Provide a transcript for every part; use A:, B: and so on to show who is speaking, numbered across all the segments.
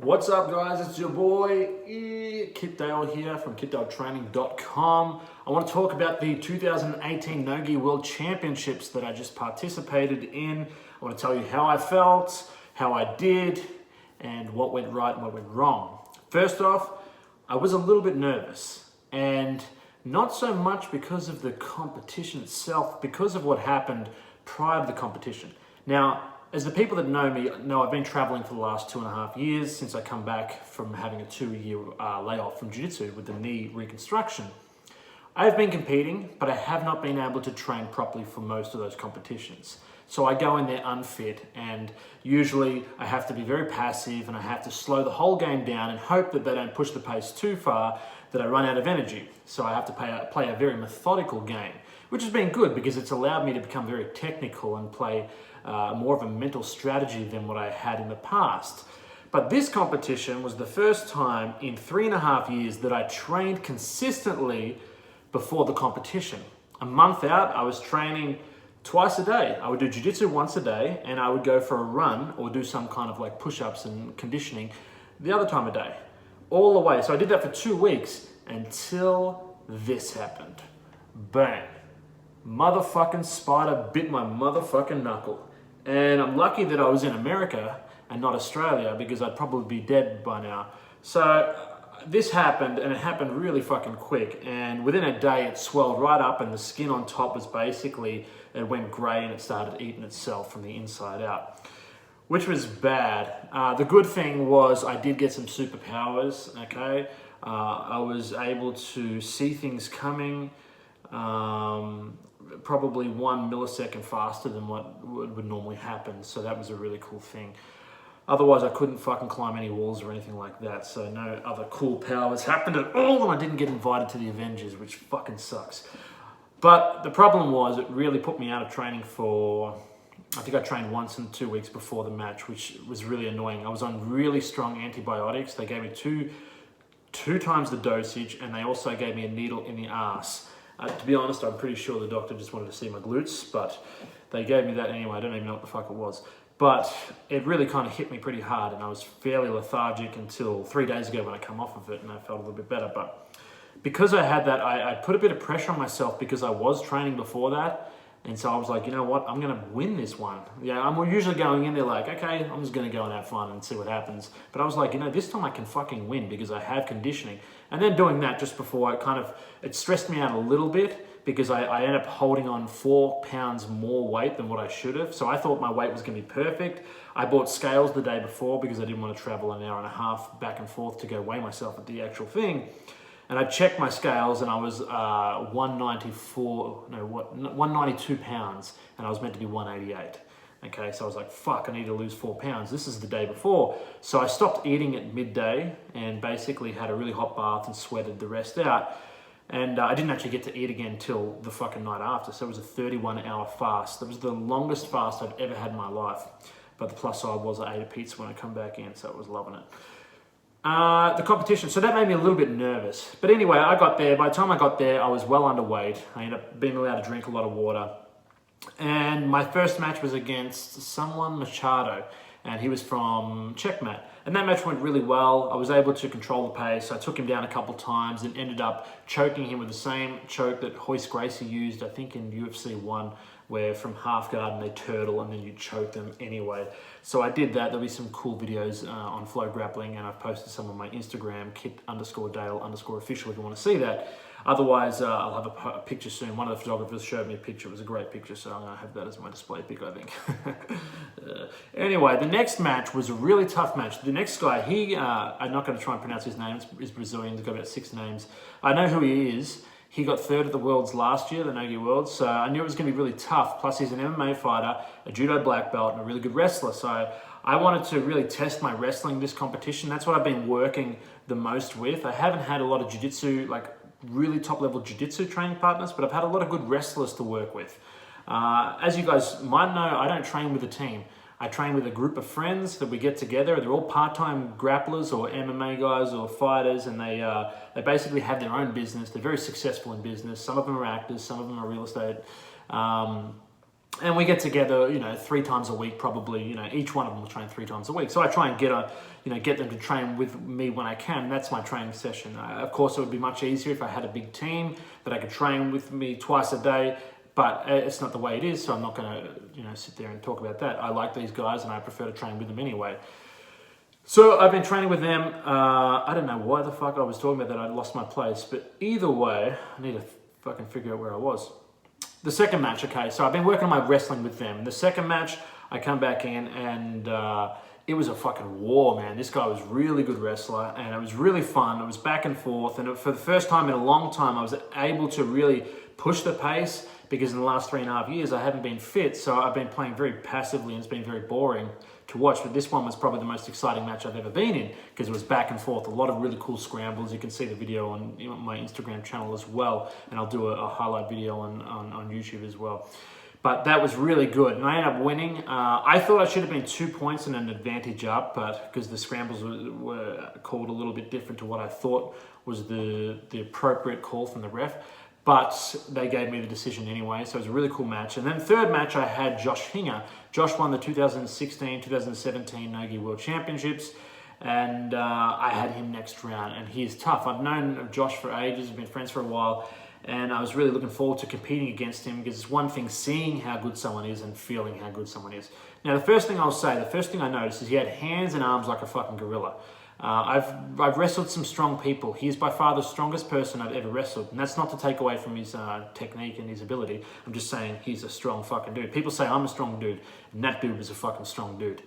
A: What's up, guys? It's your boy Kit Dale here from kitdaletraining.com. I want to talk about the 2018 Nogi World Championships that I just participated in. I want to tell you how I felt, how I did, and what went right and what went wrong. First off, I was a little bit nervous, and not so much because of the competition itself, because of what happened prior to the competition. Now, as the people that know me know, I've been traveling for the last 2.5 years since I come back from having a 2-year layoff from jiu-jitsu with the knee reconstruction. I've been competing, but I have not been able to train properly for most of those competitions. So I go in there unfit, and usually I have to be very passive and I have to slow the whole game down and hope that they don't push the pace too far that I run out of energy. So I have to play a very methodical game, which has been good because it's allowed me to become very technical and play more of a mental strategy than what I had in the past. But this competition was the first time in 3.5 years that I trained consistently before the competition. A month out, I was training twice a day. I would do jiu-jitsu once a day, and I would go for a run or do some kind of like push-ups and conditioning the other time of day, all the way. So I did that for 2 weeks until this happened. Bang. Motherfucking spider bit my motherfucking knuckle. And I'm lucky that I was in America and not Australia, because I'd probably be dead by now. So this happened, and it happened really fucking quick. And within a day, it swelled right up, and the skin on top was basically, it went grey and it started eating itself from the inside out, which was bad. The good thing was I did get some superpowers, okay? I was able to see things coming, probably 1 millisecond faster than what would normally happen. So that was a really cool thing. Otherwise, I couldn't fucking climb any walls or anything like that. So no other cool powers happened at all, and I didn't get invited to the Avengers, which fucking sucks. But the problem was it really put me out of training for, I think I trained once in 2 weeks before the match, which was really annoying. I was on really strong antibiotics. They gave me two times the dosage, and they also gave me a needle in the ass. To be honest, I'm pretty sure the doctor just wanted to see my glutes, but they gave me that anyway. I don't even know what the fuck it was. But it really kind of hit me pretty hard, and I was fairly lethargic until 3 days ago when I come off of it, and I felt a little bit better. But because I had that, I put a bit of pressure on myself because I was training before that. And so I was like, you know what, I'm going to win this one. Yeah, I'm usually going in there like, okay, I'm just going to go and have fun and see what happens. But I was like, you know, this time I can fucking win because I have conditioning. And then doing that just before, it stressed me out a little bit because I ended up holding on 4 pounds more weight than what I should have. So I thought my weight was going to be perfect. I bought scales the day before because I didn't want to travel an hour and a half back and forth to go weigh myself at the actual thing. And I checked my scales, and I was 192 pounds, and I was meant to be 188. Okay, so I was like, fuck, I need to lose 4 pounds. This is the day before. So I stopped eating at midday and basically had a really hot bath and sweated the rest out. And I didn't actually get to eat again till the fucking night after. So it was a 31-hour fast. That was the longest fast I've ever had in my life. But the plus side was I ate a pizza when I come back in, so I was loving it. The competition, so that made me a little bit nervous. But anyway, I got there. By the time I got there, I was well underweight. I ended up being allowed to drink a lot of water. And my first match was against someone, Machado, and he was from Checkmate. And that match went really well. I was able to control the pace. I took him down a couple times and ended up choking him with the same choke that Hoist Gracie used, I think in UFC 1, where from half guard and they turtle and then you choke them anyway. So I did that. There'll be some cool videos on Flow Grappling, and I've posted some on my Instagram, kit_dale_official, if you want to see that. Otherwise, I'll have a picture soon. One of the photographers showed me a picture. It was a great picture, so I'm going to have that as my display pic, I think. Anyway, the next match was a really tough match. The next guy, I'm not going to try and pronounce his name. He's Brazilian. He's got about 6 names. I know who he is. He got 3rd at the Worlds last year, the Nogi Worlds, so I knew it was going to be really tough. Plus, he's an MMA fighter, a judo black belt, and a really good wrestler. So I wanted to really test my wrestling this competition. That's what I've been working the most with. I haven't had a lot of jiu-jitsu, like really top-level jiu-jitsu training partners, but I've had a lot of good wrestlers to work with. As you guys might know, I don't train with a team. I train with a group of friends that we get together. They're all part-time grapplers or MMA guys or fighters, and they basically have their own business. They're very successful in business. Some of them are actors, some of them are real estate And we get together, 3 times a week, probably, each one of them will train 3 times a week. So I try and get them to train with me when I can. That's my training session. Of course, it would be much easier if I had a big team that I could train with me twice a day, but it's not the way it is. So I'm not going to, sit there and talk about that. I like these guys and I prefer to train with them anyway. So I've been training with them. I don't know why the fuck I was talking about that. I lost my place, but either way, I need to fucking figure out where I was. The second match, okay, so I've been working on my wrestling with them. The second match, I come back in and it was a fucking war, man. This guy was a really good wrestler and it was really fun. It was back and forth, and for the first time in a long time, I was able to really push the pace, because in the last 3.5 years, I haven't been fit, so I've been playing very passively and it's been very boring to watch. But this one was probably the most exciting match I've ever been in, because it was back and forth, a lot of really cool scrambles. You can see the video on my Instagram channel as well, and I'll do a highlight video on YouTube as well. But that was really good, and I ended up winning. I thought I should have been 2 points and an advantage up, but because the scrambles were called a little bit different to what I thought was the appropriate call from the ref. But they gave me the decision anyway, so it was a really cool match. And then third match, I had Josh Hinger. Josh won the 2016-2017 Nogi World Championships, and I had him next round, and he's tough. I've known Josh for ages, we've been friends for a while, and I was really looking forward to competing against him, because it's one thing seeing how good someone is and feeling how good someone is. Now, the first thing I noticed is he had hands and arms like a fucking gorilla. I've wrestled some strong people. He's by far the strongest person I've ever wrestled. And that's not to take away from his technique and his ability. I'm just saying he's a strong fucking dude. People say I'm a strong dude, and that dude was a fucking strong dude.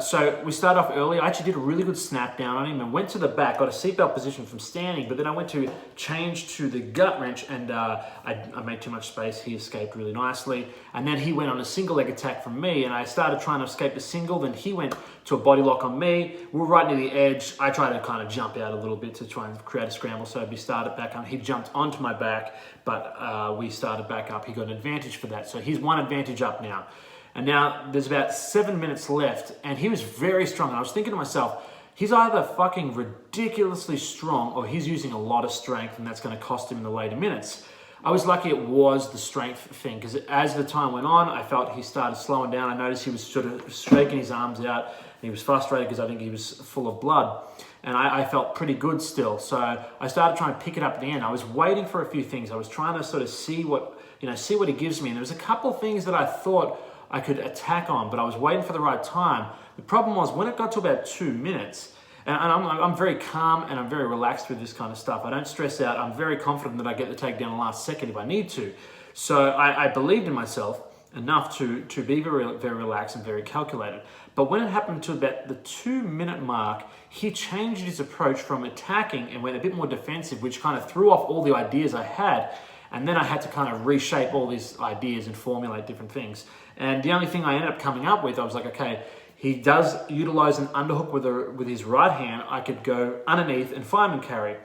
A: So we started off early. I actually did a really good snap down on him and went to the back, got a seatbelt position from standing, but then I went to change to the gut wrench, and I made too much space. He escaped really nicely. And then he went on a single leg attack from me, and I started trying to escape the single. Then he went to a body lock on me. We were right near the edge. I tried to kind of jump out a little bit to try and create a scramble, so we started back on. He jumped onto my back, but we started back up. He got an advantage for that. So he's one advantage up now. And now there's about 7 minutes left, and he was very strong. And I was thinking to myself, he's either fucking ridiculously strong or he's using a lot of strength, and that's going to cost him in the later minutes. I was lucky it was the strength thing, because as the time went on, I felt he started slowing down. I noticed he was sort of shaking his arms out, and he was frustrated because I think he was full of blood. And I felt pretty good still. So I started trying to pick it up at the end. I was waiting for a few things. I was trying to sort of see what he gives me. And there was a couple of things that I thought I could attack on, but I was waiting for the right time. The problem was when it got to about 2 minutes, and I'm very calm and I'm very relaxed with this kind of stuff. I don't stress out. I'm very confident that I get the takedown in the last second if I need to. So I believed in myself enough to be very, very relaxed and very calculated. But when it happened to about the 2 minute mark, he changed his approach from attacking and went a bit more defensive, which kind of threw off all the ideas I had. And then I had to kind of reshape all these ideas and formulate different things. And the only thing I ended up coming up with, I was like, okay, he does utilize an underhook with his right hand. I could go underneath and fireman carry.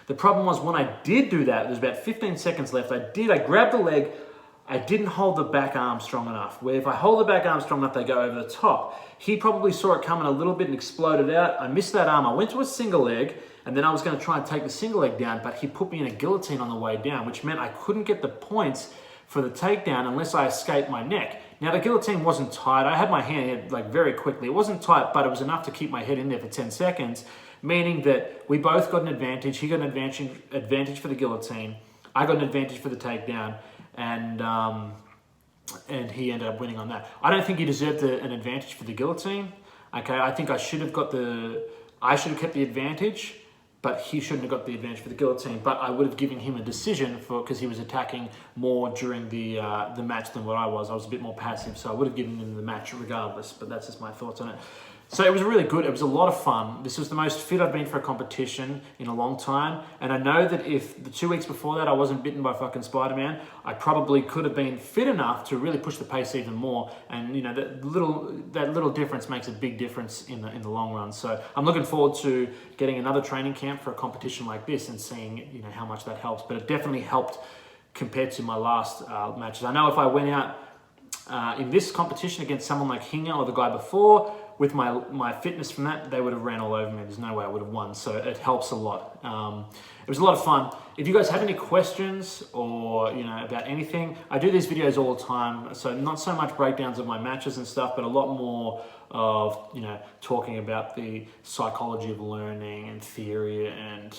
A: The problem was when I did do that, there's about 15 seconds left. I grabbed the leg. I didn't hold the back arm strong enough. Where if I hold the back arm strong enough, they go over the top. He probably saw it coming a little bit and exploded out. I missed that arm. I went to a single leg, and then I was going to try and take the single leg down, but he put me in a guillotine on the way down, which meant I couldn't get the points for the takedown unless I escaped my neck. Now, the guillotine wasn't tight. I had my hand like very quickly. It wasn't tight, but it was enough to keep my head in there for 10 seconds, meaning that we both got an advantage. He got an advantage for the guillotine. I got an advantage for the takedown, and he ended up winning on that. I don't think he deserved an advantage for the guillotine. Okay, I think I should have kept the advantage, but he shouldn't have got the advantage for the guillotine. But I would have given him a decision because he was attacking more during the match than what I was. I was a bit more passive, so I would have given him the match regardless. But that's just my thoughts on it. So it was really good. It was a lot of fun. This was the most fit I've been for a competition in a long time. And I know that if the 2 weeks before that I wasn't bitten by fucking Spider-Man, I probably could have been fit enough to really push the pace even more. And that little difference makes a big difference in the long run. So I'm looking forward to getting another training camp for a competition like this and seeing how much that helps. But it definitely helped compared to my last matches. I know if I went out in this competition against someone like Hinger or the guy before, with my fitness from that, they would have ran all over me. There's no way I would have won. So it helps a lot. It was a lot of fun. If you guys have any questions or about anything, I do these videos all the time. So not so much breakdowns of my matches and stuff, but a lot more of talking about the psychology of learning and theory and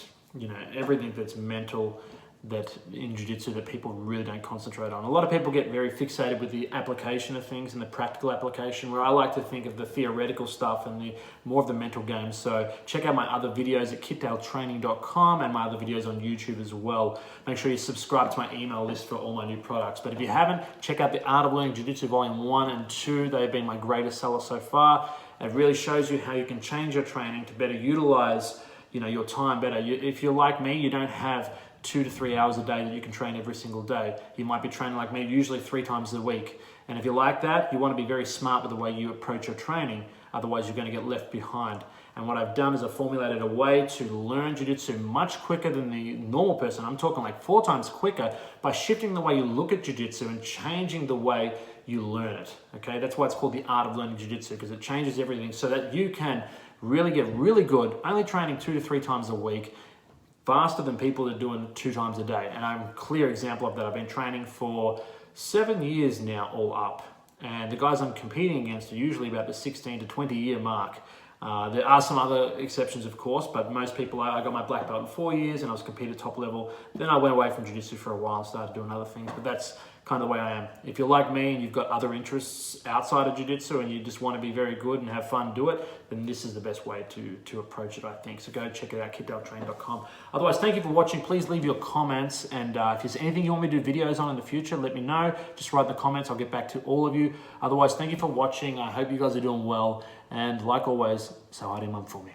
A: everything that's mental, that in jiu-jitsu that people really don't concentrate on. A lot of people get very fixated with the application of things and the practical application, where I like to think of the theoretical stuff and the more of the mental games. So check out my other videos at kitdaletraining.com and my other videos on YouTube as well. Make sure you subscribe to my email list for all my new products. But if you haven't, check out the Art of Learning Jiu-Jitsu Volume 1 and 2. They've been my greatest seller so far. It really shows you how you can change your training to better utilize your time better. If you're like me, you don't have 2 to 3 hours a day that you can train every single day. You might be training like me, usually 3 times a week. And if you're like that, you want to be very smart with the way you approach your training. Otherwise, you're going to get left behind. And what I've done is I've formulated a way to learn jiu-jitsu much quicker than the normal person. I'm talking like 4 times quicker by shifting the way you look at jiu-jitsu and changing the way you learn it. Okay, that's why it's called the Art of Learning Jiu-Jitsu, because it changes everything so that you can really get really good, only training 2 to 3 times a week, faster than people that are doing 2 times a day. And I'm a clear example of that. I've been training for 7 years now, all up. And the guys I'm competing against are usually about the 16 to 20 year mark. There are some other exceptions, of course, but most people, I got my black belt in 4 years and I was competing at top level. Then I went away from jiu-jitsu for a while and started doing other things, but that's kind of the way I am. If you're like me and you've got other interests outside of jiu-jitsu and you just want to be very good and have fun, do it, then this is the best way to approach it, I think. So go check it out, kitdaletraining.com. Otherwise, thank you for watching. Please leave your comments, and if there's anything you want me to do videos on in the future, let me know. Just write in the comments. I'll get back to all of you. Otherwise, thank you for watching. I hope you guys are doing well, and like always, so hard mum for me.